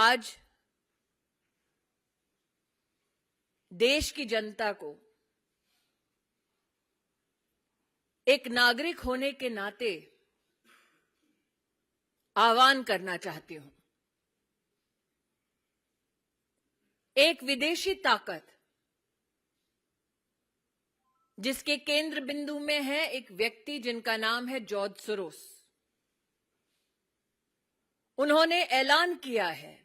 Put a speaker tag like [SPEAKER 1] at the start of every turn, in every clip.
[SPEAKER 1] आज देश की जनता को एक नागरिक होने के नाते आह्वान करना चाहती हूं। एक विदेशी ताकत जिसके केंद्र बिंदु में है एक व्यक्ति जिनका नाम है जॉर्ज सोरोस। उन्होंने ऐलान किया है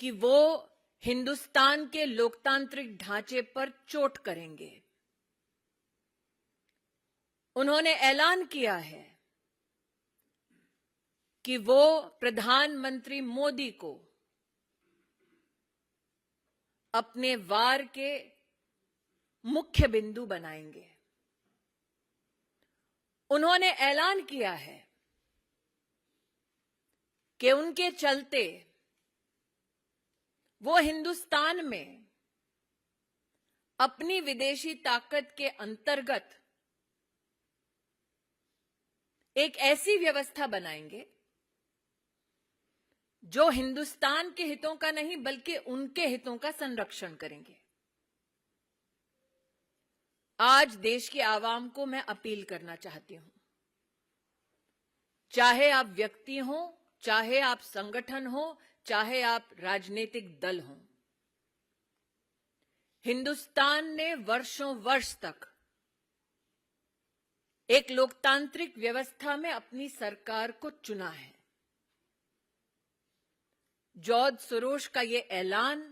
[SPEAKER 1] कि वो हिंदुस्तान के लोकतांत्रिक ढांचे पर चोट करेंगे। उन्होंने ऐलान किया है कि वो प्रधानमंत्री मोदी को अपने वार के मुख्य बिंदु बनाएंगे। उन्होंने ऐलान किया है कि उनके चलते वो हिंदुस्तान में अपनी विदेशी ताकत के अंतर्गत एक ऐसी व्यवस्था बनाएंगे जो हिंदुस्तान के हितों का नहीं बल्कि उनके हितों का संरक्षण करेंगे। आज देश की आवाम को मैं अपील करना चाहती हूं, चाहे आप व्यक्ति हो, चाहे आप संगठन हो, चाहे आप राजनीतिक दल हो, हिंदुस्तान ने वर्षों वर्ष तक एक लोकतांत्रिक व्यवस्था में अपनी सरकार को चुना है। जॉर्ज सोरोस का ये ऐलान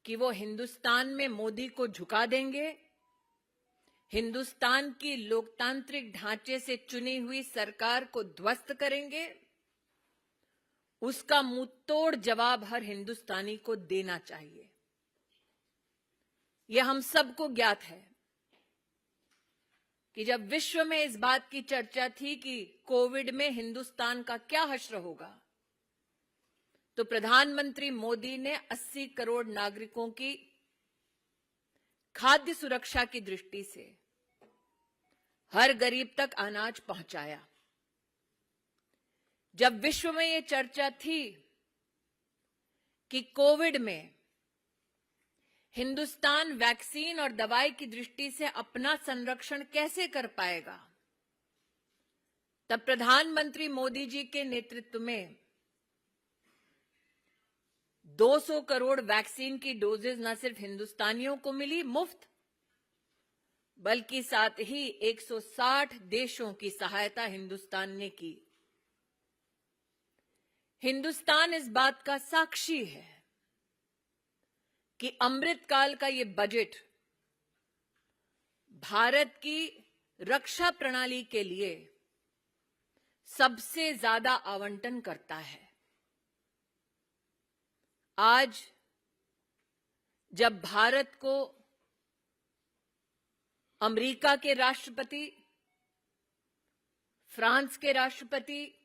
[SPEAKER 1] कि वो हिंदुस्तान में मोदी को झुका देंगे, हिंदुस्तान की लोकतांत्रिक ढांचे से चुनी हुई सरकार को ध्वस्त करेंगे, उसका मुंहतोड़ जवाब हर हिंदुस्तानी को देना चाहिए। यह हम सबको ज्ञात है कि जब विश्व में इस बात की चर्चा थी कि कोविड में हिंदुस्तान का क्या हश्र होगा, तो प्रधानमंत्री मोदी ने 80 करोड़ नागरिकों की खाद्य सुरक्षा की दृष्टि से हर गरीब तक अनाज पहुंचाया। जब विश्व में यह चर्चा थी कि कोविड में हिंदुस्तान वैक्सीन और दवाई की दृष्टि से अपना संरक्षण कैसे कर पाएगा, तब प्रधानमंत्री मोदी जी के नेतृत्व में 200 करोड़ वैक्सीन की डोजेज न सिर्फ हिंदुस्तानियों को मिली मुफ्त, बल्कि साथ ही 160 देशों की सहायता हिंदुस्तान ने की। हिंदुस्तान इस बात का साक्षी है कि अमृतकाल का ये बजट भारत की रक्षा प्रणाली के लिए सबसे ज्यादा आवंटन करता है। आज जब भारत को अमेरिका के राष्ट्रपति, फ्रांस के राष्ट्रपति,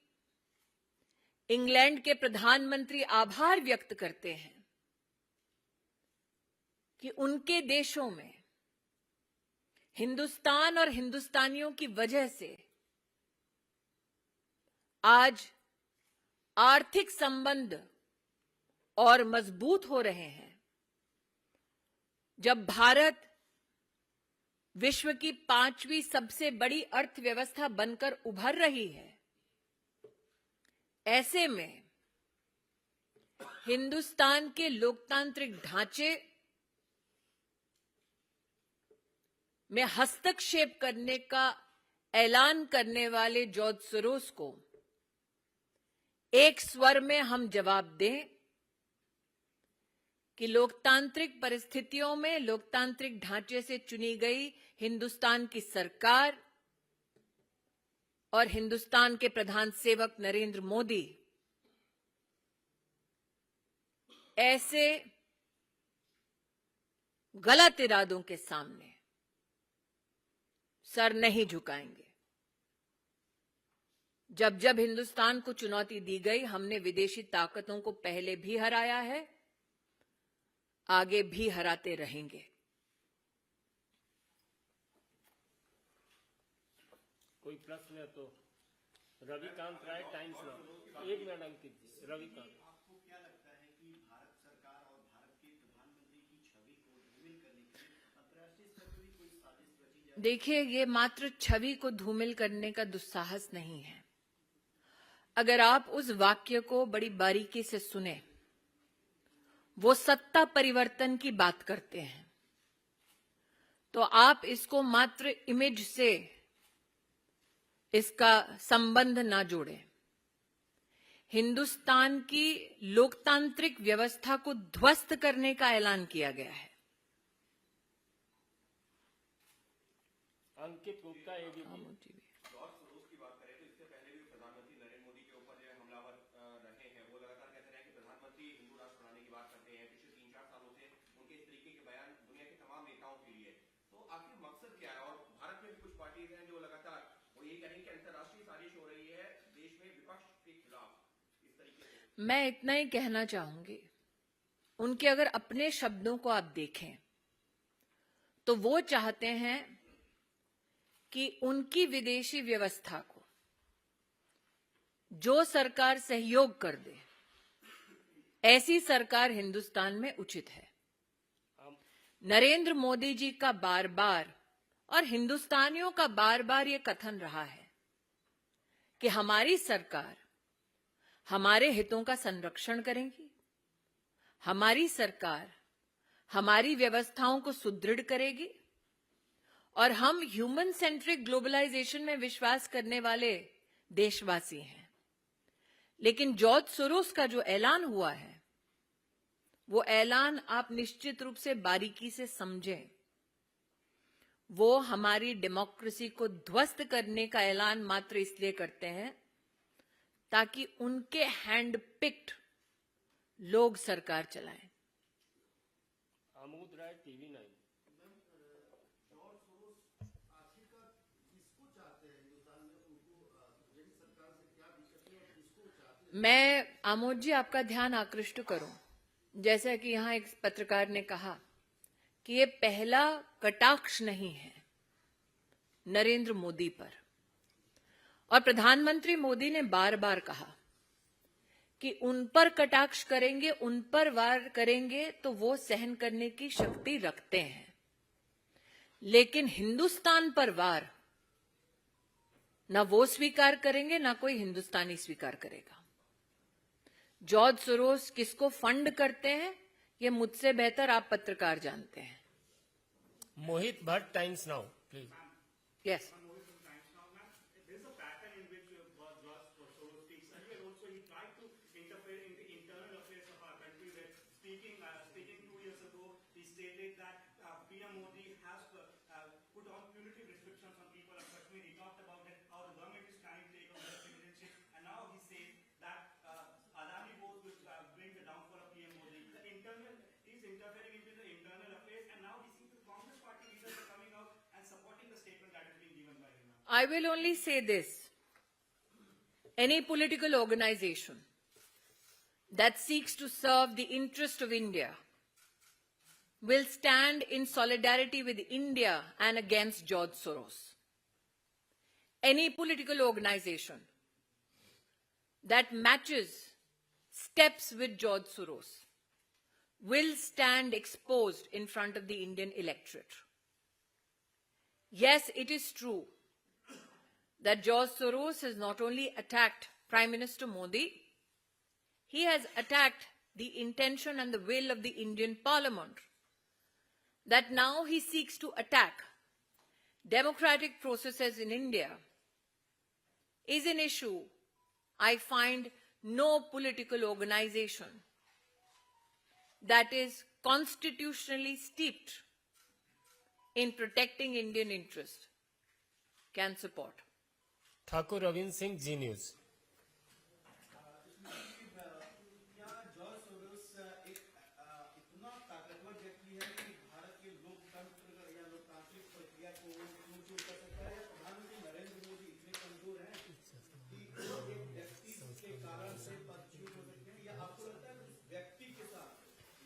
[SPEAKER 1] इंग्लैंड के प्रधानमंत्री आभार व्यक्त करते हैं कि उनके देशों में हिंदुस्तान और हिंदुस्तानियों की वजह से आज आर्थिक संबंध और मजबूत हो रहे हैं। जब भारत विश्व की 5वीं सबसे बड़ी अर्थव्यवस्था बनकर उभर रही है, ऐसे में हिंदुस्तान के लोकतांत्रिक ढांचे में हस्तक्षेप करने का ऐलान करने वाले जॉर्ज सोरोस को एक स्वर में हम जवाब दें कि लोकतांत्रिक परिस्थितियों में लोकतांत्रिक ढांचे से चुनी गई हिंदुस्तान की सरकार और हिंदुस्तान के प्रधान सेवक नरेंद्र मोदी ऐसे गलत इरादों के सामने सर नहीं झुकाएंगे। जब जब हिंदुस्तान को चुनौती दी गई, हमने विदेशी ताकतों को पहले भी हराया है, आगे भी हराते रहेंगे।
[SPEAKER 2] कोई प्रश्न है तो रविकांत राय, टाइम्स नाउ। एक मिनट अंकित जी, रविकांत।
[SPEAKER 3] आपको क्या लगता है कि भारत सरकार और भारत के प्रधानमंत्री की छवि को धूमिल करने के लिए अंतर्राष्ट्रीय स्तर पर भी कोई साजिश रची जा रही है?
[SPEAKER 1] देखिए, ये मात्र छवि को धूमिल करने का दुस्साहस नहीं है। अगर आप उस वाक्य को बड़ी बारीकी से सुने, वो सत्ता परिवर्तन की बात करते हैं, तो आप इसको मात्र इमेज से इसका संबंध ना जोड़ें। हिंदुस्तान की लोकतांत्रिक व्यवस्था को ध्वस्त करने का ऐलान किया गया है।
[SPEAKER 2] अंकित गुप्ता, एबीपी।
[SPEAKER 4] जॉर्ज सोरोस की बात करें तो इससे पहले भी प्रधानमंत्री नरेंद्र मोदी के ऊपर जो हमलावर रहे हैं, वो लगातार कहते रहे कि प्रधानमंत्री हिंदू राष्ट्र बनाने की बात करते हैं। पिछले 3-4 सालों से उनके इस तरीके के बयान दुनिया के तमाम नेताओं के लिए। तो आखिर मकसद क्या है? और भारत में भी कुछ पार्टीज हैं जो लगातार वो यही कह रही है कि अंतर्राष्ट्रीय साजिश हो रही है देश में विपक्ष के खिलाफ इस तरीके से।
[SPEAKER 1] मैं इतना ही कहना चाहूंगी, उनके अगर अपने शब्दों को आप देखें तो वो चाहते हैं कि उनकी विदेशी व्यवस्था को जो सरकार सहयोग कर दे, ऐसी सरकार हिंदुस्तान में उचित है। नरेंद्र मोदी जी का बार बार और हिंदुस्तानियों का बार बार ये कथन रहा है कि हमारी सरकार हमारे हितों का संरक्षण करेगी, हमारी सरकार हमारी व्यवस्थाओं को सुदृढ़ करेगी और हम ह्यूमन सेंट्रिक ग्लोबलाइजेशन में विश्वास करने वाले देशवासी हैं। लेकिन जॉर्ज सोरोस का जो ऐलान हुआ है, वो ऐलान आप निश्चित रूप से बारीकी से समझें। वो हमारी डेमोक्रेसी को ध्वस्त करने का ऐलान मात्र इसलिए करते हैं ताकि उनके हैंड पिक्ड लोग सरकार चलाएं।
[SPEAKER 2] आमोद राय, टीवी 9।
[SPEAKER 1] मैं आमोद जी आपका ध्यान आकृष्ट करूं, जैसा कि यहां एक पत्रकार ने कहा कि ये पहला कटाक्ष नहीं है नरेंद्र मोदी पर, और प्रधानमंत्री मोदी ने बार बार कहा कि उन पर कटाक्ष करेंगे, उन पर वार करेंगे तो वो सहन करने की शक्ति रखते हैं, लेकिन हिंदुस्तान पर वार ना वो स्वीकार करेंगे ना कोई हिंदुस्तानी स्वीकार करेगा। जॉर्ज सोरोस किसको फंड करते हैं, ये मुझसे बेहतर आप पत्रकार जानते हैं।
[SPEAKER 2] Mohit Bhatt, Times Now, please.
[SPEAKER 1] Yes. I will only say this. Any political organization that seeks to serve the interest of India will stand in solidarity with India and against George Soros. Any political organization that matches steps with George Soros will stand exposed in front of the Indian electorate. Yes, it is true that George Soros has not only attacked Prime Minister Modi, he has attacked the intention and the will of the Indian Parliament. That now he seeks to attack democratic processes in India is an issue I find no political organization that is constitutionally steeped in protecting Indian interest can support.
[SPEAKER 2] Thakur Ravindra Singh, Zee news.
[SPEAKER 3] क्या George Soros एक इतना ताकतवर व्यक्ति है कि भारत के लोकतंत्र या लोकतांत्रिक प्रक्रिया को चूर-चूर कर सकता है? प्रधानमंत्री नरेंद्र मोदी इतने कमजोर हैं कि वो एक व्यक्ति के कारण से पदच्युत हो सकते हैं, या आपको लगता है उस व्यक्ति के साथ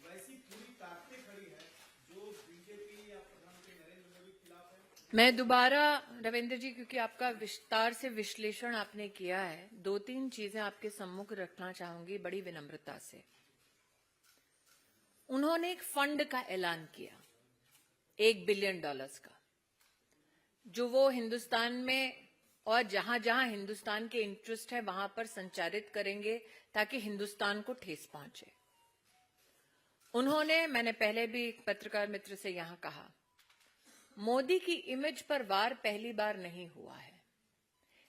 [SPEAKER 3] वैसी पूरी ताकतें खड़ी है जो बीजेपी या प्रधानमंत्री नरेंद्र मोदी के खिलाफ है?
[SPEAKER 1] मैं दोबारा रविंद्र जी, क्योंकि आपका विस्तार से विश्लेषण आपने किया है, 2-3 चीजें आपके सम्मुख रखना चाहूंगी बड़ी विनम्रता से। उन्होंने एक फंड का ऐलान किया, $1 बिलियन का, जो वो हिंदुस्तान में और जहां जहां हिंदुस्तान के इंटरेस्ट है वहां पर संचारित करेंगे ताकि हिंदुस्तान को ठेस पहुंचे। उन्होंने, मैंने पहले भी पत्रकार मित्र से यहां कहा, मोदी की इमेज पर वार पहली बार नहीं हुआ है।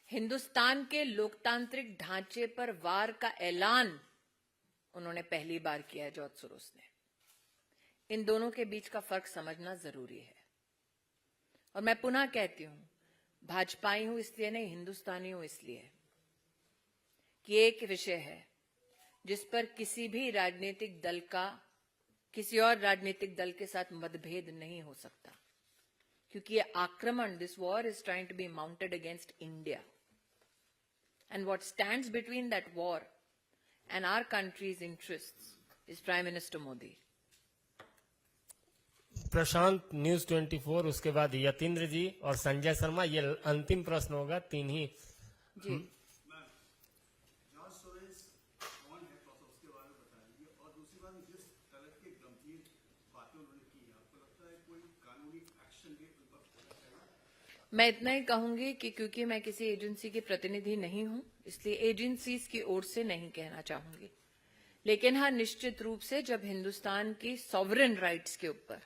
[SPEAKER 1] हिंदुस्तान के लोकतांत्रिक ढांचे पर वार का ऐलान उन्होंने पहली बार किया है जॉर्ज सोरोस ने। इन दोनों के बीच का फर्क समझना जरूरी है। और मैं पुनः कहती हूं, भाजपाई हूं इसलिए नहीं, हिंदुस्तानी हूं इसलिए कि एक विषय है जिस पर किसी भी राजनीतिक दल का किसी और राजनीतिक दल के साथ मतभेद नहीं हो सकता, क्योंकि ये आक्रमण, this war is trying to be mounted against India, and what stands between that war and our countries interests is prime minister Modi.
[SPEAKER 2] Prashant, news 24, उसके बाद यतीन्द्र जी और संजय शर्मा। ये अंतिम प्रश्न होगा, 3 ही
[SPEAKER 1] जी।
[SPEAKER 3] जॉर्ज सोरोस कौन है, थोड़ा सा उसके बारे में बताइए। और दूसरी बात, जिस तरह की गंभीर बातें उन्होंने की, आपको लगता है कोई कानूनी एक्शन भी उन पर होना चाहिए?
[SPEAKER 1] मैं इतना ही कहूंगी कि क्योंकि मैं किसी एजेंसी की प्रतिनिधि नहीं हूं, इसलिए एजेंसीज की ओर से नहीं कहना चाहूंगी। लेकिन हाँ, निश्चित रूप से जब हिंदुस्तान की सॉवरेन राइट्स के ऊपर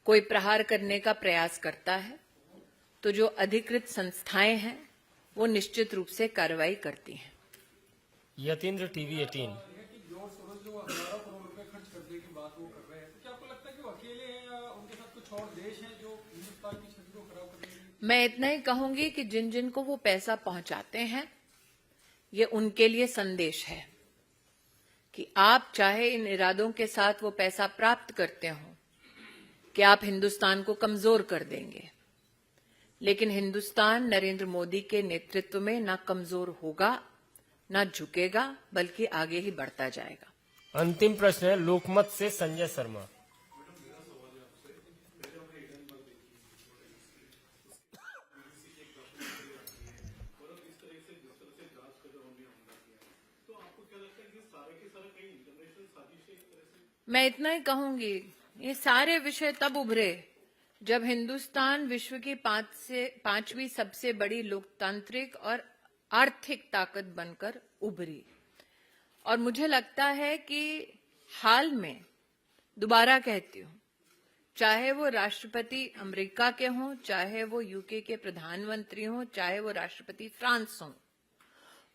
[SPEAKER 1] कोई प्रहार करने का प्रयास करता है तो जो अधिकृत संस्थाएं हैं वो निश्चित रूप से कार्रवाई करती हैं।
[SPEAKER 2] यतीन्द्र, टीवी 18।
[SPEAKER 5] कि जॉर्ज सोरोस जो 11 करोड़ रुपए खर्च करने की बात वो कर रहे हैं, तो क्या आपको लगता है कि वो अकेले हैं या उनके साथ कुछ और देश हैं जो हिंदुस्तान की छवि को खराब करने के लिए?
[SPEAKER 1] मैं इतना ही कहूंगी कि जिन जिन को वो पैसा पहुंचाते हैं, ये उनके लिए संदेश है कि आप चाहे इन इरादों के साथ वो पैसा प्राप्त करते हो कि आप हिंदुस्तान को कमजोर कर देंगे, लेकिन हिंदुस्तान नरेंद्र मोदी के नेतृत्व में ना कमजोर होगा, ना झुकेगा, बल्कि आगे ही बढ़ता जाएगा।
[SPEAKER 2] अंतिम प्रश्न है लोकमत से संजय शर्मा।
[SPEAKER 1] मैं इतना ही कहूंगी, ये सारे विषय तब उभरे जब हिंदुस्तान विश्व की 5वीं सबसे बड़ी लोकतांत्रिक और आर्थिक ताकत बनकर उभरी। और मुझे लगता है कि हाल में, दोबारा कहती हूं, चाहे वो राष्ट्रपति अमेरिका के हों, चाहे वो यूके के प्रधानमंत्री हों, चाहे वो राष्ट्रपति फ्रांस हों,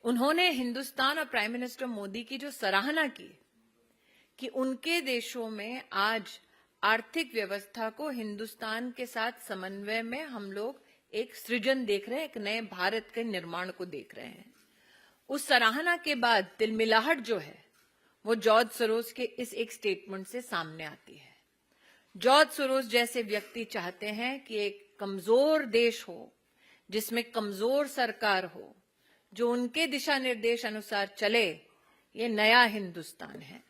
[SPEAKER 1] उन्होंने हिंदुस्तान और प्राइम मिनिस्टर मोदी की जो सराहना की कि उनके देशों में आज आर्थिक व्यवस्था को हिंदुस्तान के साथ समन्वय में हम लोग एक सृजन देख रहे हैं, एक नए भारत के निर्माण को देख रहे हैं। उस सराहना के बाद तिलमिलाहट जो है वो जॉर्ज सोरोस के इस एक स्टेटमेंट से सामने आती है। जॉर्ज सोरोस जैसे व्यक्ति चाहते हैं कि एक कमजोर देश हो, जिसमें कमजोर सरकार हो, जो उनके दिशा निर्देश अनुसार चले, ये नया हिंदुस्तान है।